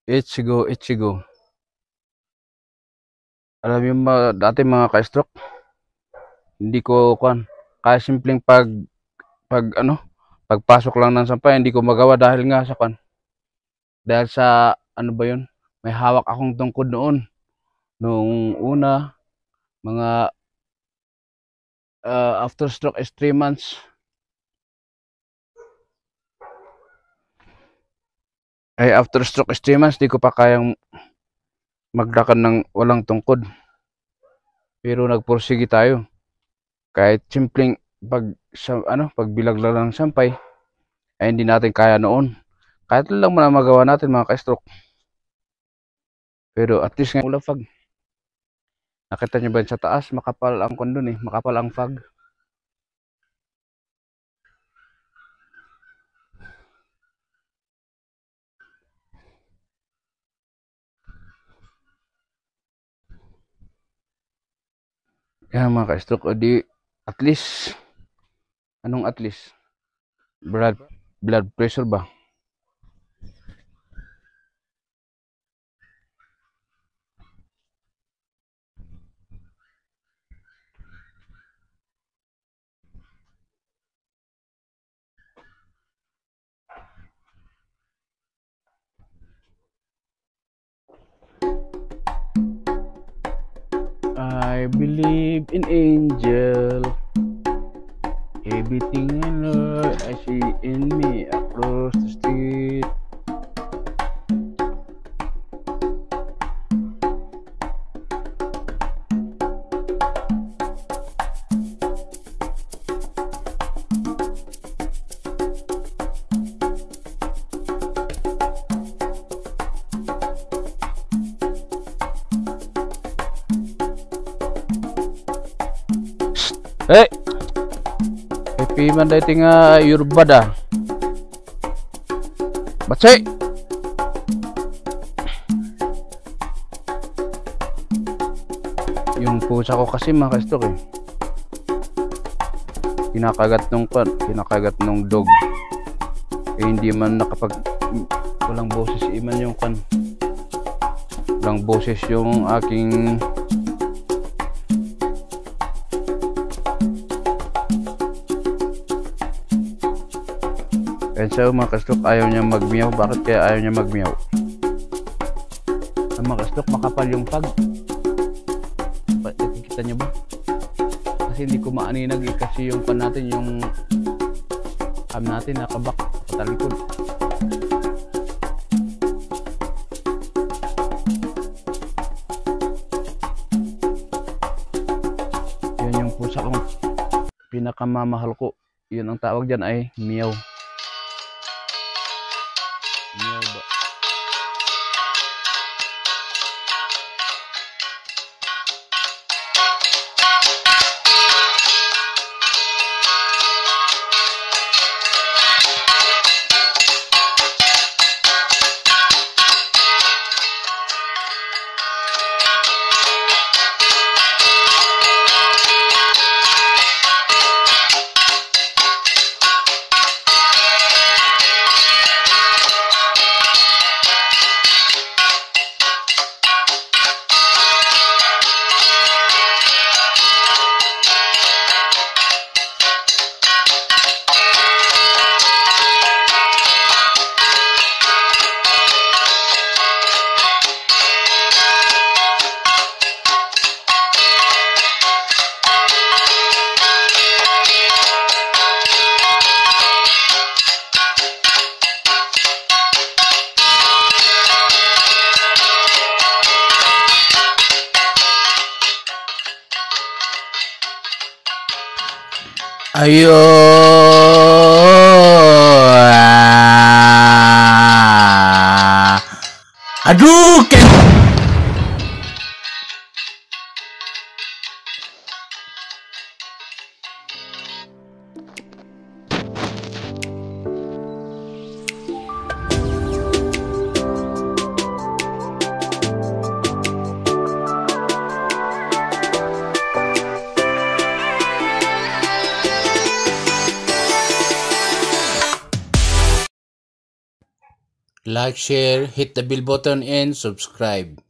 Ichigo, Ichigo. Alam mo dati mga ka-stroke, hindi ko kwan. Kaya simpleng pag ano, pagpasok lang ng sampay, hindi ko magawa dahil nga sa kwan. Dahil sa ano ba 'yun? May hawak akong tungkod noon. Nung una, mga after stroke is 3 months. Ay after stroke is 3 months, di ko pa kayang maglakad ng walang tungkod. Pero nagpursige tayo. Kahit simpleng pagbilag lang ng sampay ay hindi natin kaya noon. Kahit lang man ang magawa natin mga ka-stroke. Pero at least nga ulang fog. Nakita niyo ba sa taas, makapal ang kondon makapal ang fog. Kaya mga ka-stroke, o di at least anong at least? Blood pressure ba? I believe in angel. Everything I know, I see in me across the street. Hey! Happy man dating yurbad ah. Batsay! Yung pusa ko kasi mga ka-stroke kinakagat nung dog. Hindi man walang boses iman yung walang boses yung aking kaya siya mga ka-stroke ayaw niya magmiyaw. Bakit kaya ayaw niya magmiyaw? Ang mga ka-stroke makapal yung pag. Kita niyo ba? Kasi hindi ko maaninag kasi yung natin yung cam natin nakabak patalikod. Yan yung pusa kong pinakamamahal ko. Yun ang tawag dyan ay meow. Meow ba? Ayo. Aduh, Like, share, hit the bell button and subscribe.